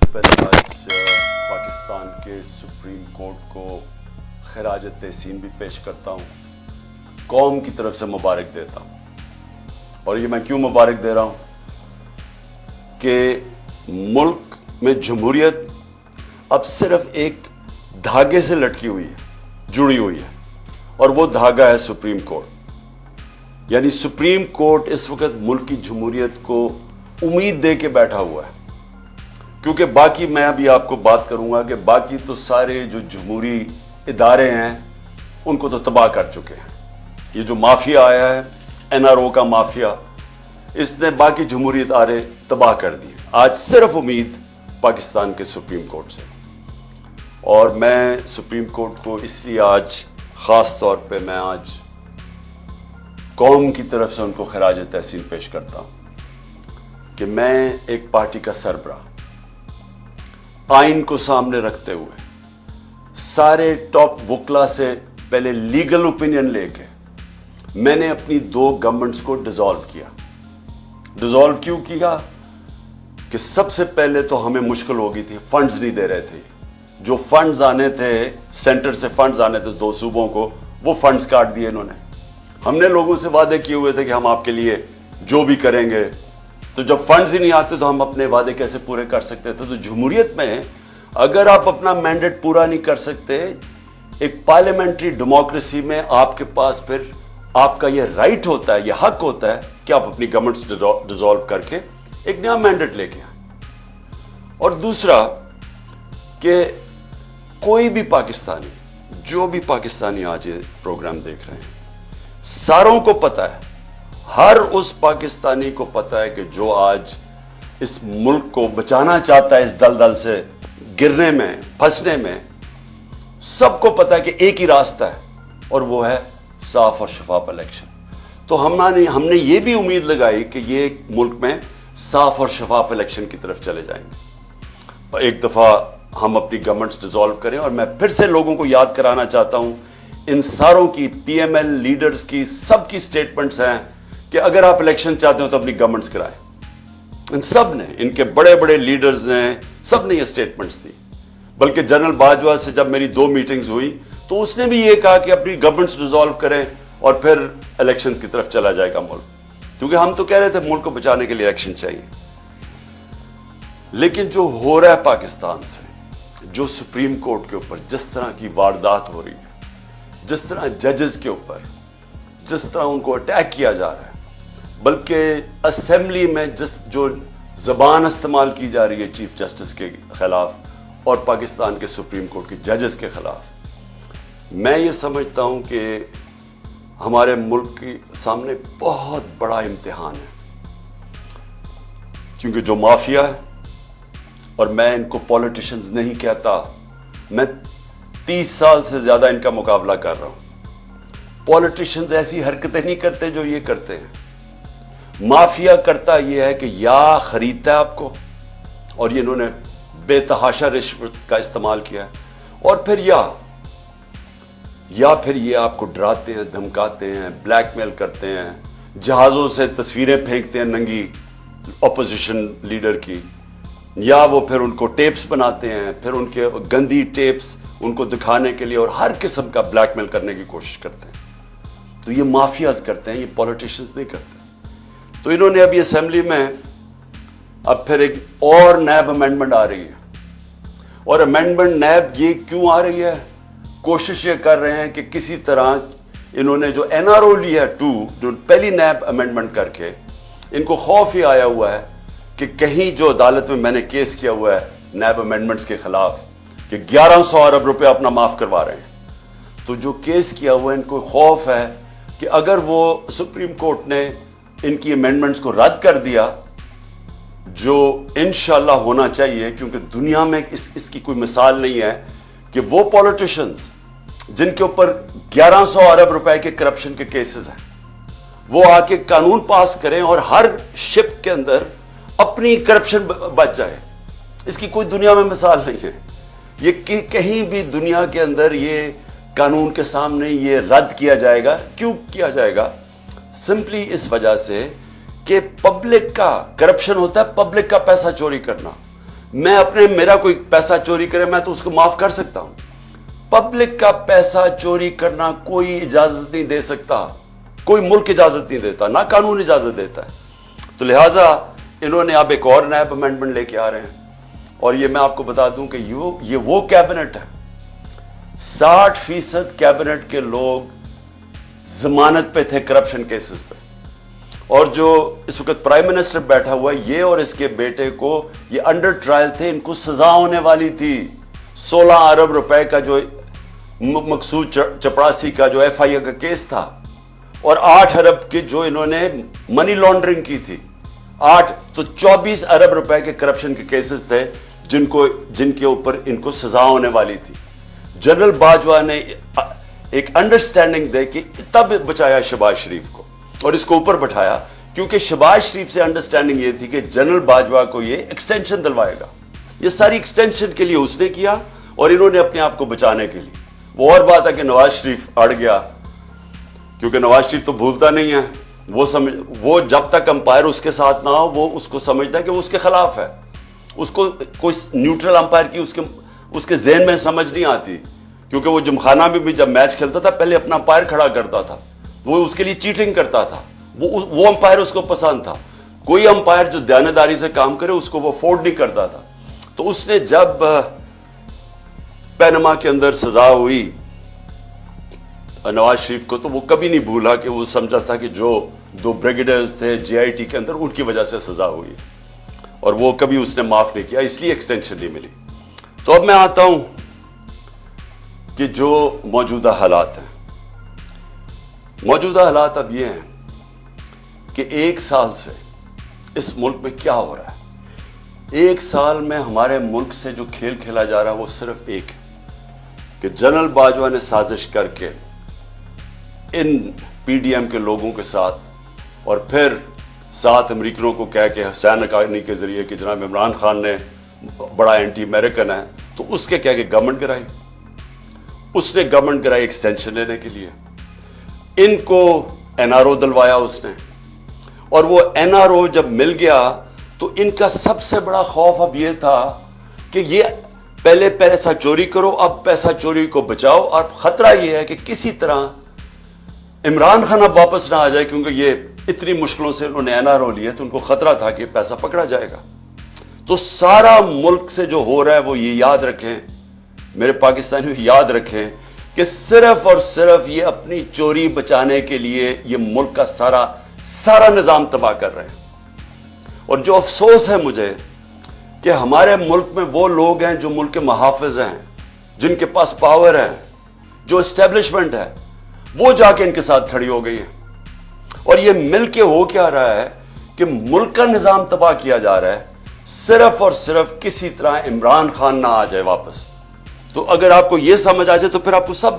पहले आज पाकिस्तान के सुप्रीम कोर्ट को खराज तहसीन भी पेश करता हूँ, कौम की तरफ से मुबारक देता हूँ। और ये मैं क्यों मुबारक दे रहा हूँ कि मुल्क में जमहूरियत अब सिर्फ एक धागे से लटकी हुई है, जुड़ी हुई है, और वो धागा है सुप्रीम कोर्ट। यानी सुप्रीम कोर्ट इस वक्त मुल्क की जमहूरियत को उम्मीद दे के बैठा हुआ है, क्योंकि बाकी मैं अभी आपको बात करूंगा कि बाकी तो सारे जो जमहूरी इदारे हैं उनको तो तबाह कर चुके हैं। ये जो माफिया आया है, एनआरओ का माफिया, इसने बाकी जमहूरी इदारे तबाह कर दिए। आज सिर्फ उम्मीद पाकिस्तान के सुप्रीम कोर्ट से, और मैं सुप्रीम कोर्ट को इसलिए आज खास तौर पे मैं आज कौम की तरफ से उनको खराज तहसीन पेश करता हूं कि मैं एक पार्टी का सरबराह आइन को सामने रखते हुए सारे टॉप वकला से पहले लीगल ओपिनियन लेके मैंने अपनी 2 गवर्नमेंट्स को डिसॉल्व किया। डिसॉल्व क्यों किया कि सबसे पहले तो हमें मुश्किल हो गई थी, फंड्स नहीं दे रहे थे। जो फंड्स आने थे, सेंटर से फंड्स आने थे 2 सूबों को, वो फंड्स काट दिए इन्होंने। हमने लोगों से वादे किए हुए थे कि हम आपके लिए जो भी करेंगे, तो जब फंड्स ही नहीं आते तो हम अपने वादे कैसे पूरे कर सकते थे। तो जमहूरियत में अगर आप अपना मैंडेट पूरा नहीं कर सकते, एक पार्लियामेंट्री डेमोक्रेसी में आपके पास फिर आपका यह राइट होता है, यह हक होता है कि आप अपनी गवर्नमेंट्स डिसॉल्व करके एक नया मैंडेट लेके आए। और दूसरा कि कोई भी पाकिस्तानी, जो भी पाकिस्तानी आज ये प्रोग्राम देख रहे हैं, सारों को पता है, हर उस पाकिस्तानी को पता है कि जो आज इस मुल्क को बचाना चाहता है इस दलदल से गिरने में, फंसने में, सबको पता है कि एक ही रास्ता है और वो है साफ और शफाफ इलेक्शन। तो हमने ये भी उम्मीद लगाई कि ये मुल्क में साफ और शफाफ इलेक्शन की तरफ चले जाएंगे और एक दफा हम अपनी गवर्नमेंट्स डिसॉल्व करें। और मैं फिर से लोगों को याद कराना चाहता हूं, इन सारों की, पीएमएल लीडर्स की, सबकी स्टेटमेंट्स हैं कि अगर आप इलेक्शन चाहते हो तो अपनी गवर्नमेंट्स कराएं। इन सब ने, इनके बड़े बड़े लीडर्स ने, सब ने ये स्टेटमेंट्स दी। बल्कि जनरल बाजवा से जब मेरी 2 मीटिंग्स हुई तो उसने भी ये कहा कि अपनी गवर्नमेंट्स डिसॉल्व करें और फिर इलेक्शंस की तरफ चला जाएगा मुल्क, क्योंकि हम तो कह रहे थे मुल्क को बचाने के लिए इलेक्शन चाहिए। लेकिन जो हो रहा है पाकिस्तान से, जो सुप्रीम कोर्ट के ऊपर जिस तरह की वारदात हो रही है, जिस तरह जजेस के ऊपर जिस तरह उनको अटैक किया जा रहा है, बल्कि असेंबली में जो जबान इस्तेमाल की जा रही है चीफ जस्टिस के खिलाफ और पाकिस्तान के सुप्रीम कोर्ट के जजेस के खिलाफ, मैं ये समझता हूं कि हमारे मुल्क के सामने बहुत बड़ा इम्तिहान है। क्योंकि जो माफिया है, और मैं इनको पॉलिटिशियंस नहीं कहता, मैं 30 साल से ज्यादा इनका मुकाबला कर रहा हूं। पॉलिटिशियंस ऐसी हरकतें नहीं करते जो ये करते हैं। माफिया करता यह है कि या खरीदता है आपको, और ये इन्होंने बेतहाशा रिश्वत का इस्तेमाल किया है, और फिर या फिर ये आपको डराते हैं, धमकाते हैं, ब्लैकमेल करते हैं, जहाजों से तस्वीरें फेंकते हैं नंगी ऑपोजिशन लीडर की, या वो फिर उनको टेप्स बनाते हैं, फिर उनके गंदी टेप्स उनको दिखाने के लिए और हर किस्म का ब्लैकमेल करने की कोशिश करते हैं। तो ये माफियाज करते हैं, ये पॉलिटिशियंस नहीं करते। तो इन्होंने अभी असेंबली में अब फिर एक और नैब अमेंडमेंट आ रही है, और अमेंडमेंट नैब ये क्यों आ रही है? कोशिश ये कर रहे हैं कि किसी तरह इन्होंने जो एनआरओ लिया 2, जो पहली नैब अमेंडमेंट करके, इनको खौफ ही आया हुआ है कि कहीं जो अदालत में मैंने केस किया हुआ है नैब अमेंडमेंट्स के खिलाफ कि 1100 अरब रुपए अपना माफ करवा रहे हैं, तो जो केस किया हुआ है इनको खौफ है कि अगर वो सुप्रीम कोर्ट ने इनकी अमेंडमेंट्स को रद्द कर दिया, जो इंशाल्लाह होना चाहिए, क्योंकि दुनिया में इसकी कोई मिसाल नहीं है कि वो पॉलिटिशियंस जिनके ऊपर 1100 अरब रुपए के करप्शन के केसेस हैं, वो आके कानून पास करें और हर शिप के अंदर अपनी करप्शन बच जाए। इसकी कोई दुनिया में मिसाल नहीं है। ये कहीं भी दुनिया के अंदर ये कानून के सामने ये रद्द किया जाएगा। क्यों किया जाएगा? सिंपली इस वजह से कि पब्लिक का करप्शन होता है, पब्लिक का पैसा चोरी करना। میں میرا کوئی پیسہ چوری کرے میں تو اس کو معاف کر سکتا ہوں. پبلک کا پیسہ چوری کرنا کوئی اجازت نہیں دے سکتا, کوئی ملک اجازت نہیں دیتا, نہ قانون اجازت دیتا ہے. تو لہٰذا انہوں نے اب ایک اور نیب امینڈمنٹ لے کے آ رہے ہیں, اور یہ میں آپ کو بتا دوں کہ یہ وہ کیبنٹ ہے, 60% کیبنٹ کے لوگ ضمانت پہ تھے کرپشن کیسز پہ, اور جو اس وقت پرائم منسٹر بیٹھا ہوا ہے یہ اور اس کے بیٹے کو یہ انڈر ٹرائل تھے, ان کو سزا ہونے والی تھی. 16 ارب روپے کا جو مقصود چپراسی کا جو ایف آئی اے کا کیس تھا, اور 8 ارب کی جو انہوں نے منی لانڈرنگ کی تھی, 8 تو 24 ارب روپے کے کرپشن کے کیسز تھے جن کے اوپر ان کو سزا ہونے والی تھی. جنرل باجوہ نے ایک انڈرسٹینڈنگ دے کے تب بچایا شہباز شریف کو اور اس کو اوپر بٹھایا, کیونکہ شہباز شریف سے انڈرسٹینڈنگ یہ تھی کہ جنرل باجوہ کو یہ ایکسٹینشن دلوائے گا. یہ ساری ایکسٹینشن کے لیے اس نے کیا, اور انہوں نے اپنے آپ کو بچانے کے لیے. وہ اور بات ہے کہ نواز شریف اڑ گیا, کیونکہ نواز شریف تو بھولتا نہیں ہے, وہ جب تک امپائر اس کے ساتھ نہ ہو وہ اس کو سمجھتا ہے کہ وہ اس کے خلاف ہے. اس کو کوئی نیوٹرل امپائر کی اس کے ذہن میں سمجھ نہیں آتی, کیونکہ وہ جمخانہ میں بھی جب میچ کھیلتا تھا پہلے اپنا امپائر کھڑا کرتا تھا, وہ اس کے لیے چیٹنگ کرتا تھا, وہ امپائر اس کو پسند تھا. کوئی امپائر جو دیانتداری سے کام کرے اس کو وہ افورڈ نہیں کرتا تھا. تو اس نے جب پینما کے اندر سزا ہوئی نواز شریف کو, تو وہ کبھی نہیں بھولا کہ وہ سمجھا تھا کہ جو 2 بریگیڈیئرز تھے جے آئی ٹی کے اندر ان کی وجہ سے سزا ہوئی, اور وہ کبھی اس نے معاف نہیں کیا, اس لیے ایکسٹینشن نہیں ملی. تو اب میں آتا ہوں کہ جو موجودہ حالات ہیں. موجودہ حالات اب یہ ہیں کہ 1 سال سے اس ملک میں کیا ہو رہا ہے. 1 سال میں ہمارے ملک سے جو کھیل کھیلا جا رہا ہے وہ صرف ایک ہے کہ جنرل باجوہ نے سازش کر کے ان پی ڈی ایم کے لوگوں کے ساتھ, اور پھر 7 امریکنوں کو کہہ کے حسین حقانی کے ذریعے کہ جناب عمران خان نے بڑا اینٹی امریکن ہے, تو اس کے کہہ کے گورنمنٹ گرائی. اس نے گورنمنٹ گرائی ایکسٹینشن لینے کے لیے. ان کو این آر او دلوایا اس نے, اور وہ این آر او جب مل گیا تو ان کا سب سے بڑا خوف اب یہ تھا کہ یہ پہلے پیسہ چوری کرو, اب پیسہ چوری کو بچاؤ, اور خطرہ یہ ہے کہ کسی طرح عمران خان اب واپس نہ آ جائے, کیونکہ یہ اتنی مشکلوں سے انہوں نے این آر او لیا تو ان کو خطرہ تھا کہ پیسہ پکڑا جائے گا. تو سارا ملک سے جو ہو رہا ہے وہ یہ یاد رکھیں, میرے پاکستانیوں یاد رکھیں کہ صرف اور صرف یہ اپنی چوری بچانے کے لیے یہ ملک کا سارا نظام تباہ کر رہے ہیں. اور جو افسوس ہے مجھے کہ ہمارے ملک میں وہ لوگ ہیں جو ملک کے محافظ ہیں, جن کے پاس پاور ہے, جو اسٹیبلشمنٹ ہے, وہ جا کے ان کے ساتھ کھڑی ہو گئی ہے. اور یہ مل کے ہو کیا رہا ہے کہ ملک کا نظام تباہ کیا جا رہا ہے, صرف اور صرف کسی طرح عمران خان نہ آ جائے واپس. تو اگر آپ کو یہ سمجھ آ جائے تو پھر آپ کو سب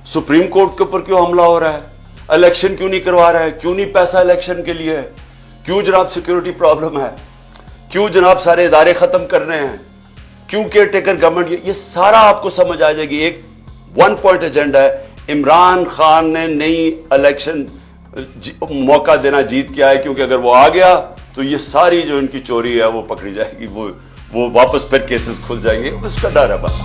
سپریم کورٹ کے اوپر کیوں حملہ ہو رہا ہے, الیکشن کیوں نہیں کروا رہا ہے, کیوں نہیں پیسہ الیکشن کے لیے ہے, کیوں جناب سیکیورٹی پرابلم ہے, کیوں جناب سارے ادارے ختم کر رہے ہیں, کیوں کیئر ٹیکر گورنمنٹ, یہ سارا آپ کو سمجھ آ جائے گی. ایک 1 پوائنٹ ایجنڈا ہے, عمران خان نے نئی الیکشن موقع دینا جیت کے آئے, کیونکہ اگر وہ آ گیا تو یہ ساری جو ان کی چوری ہے وہ پکڑی جائے گی, وہ واپس پھر کیسز کھل جائیں گے, اس کا ڈر ہے بس.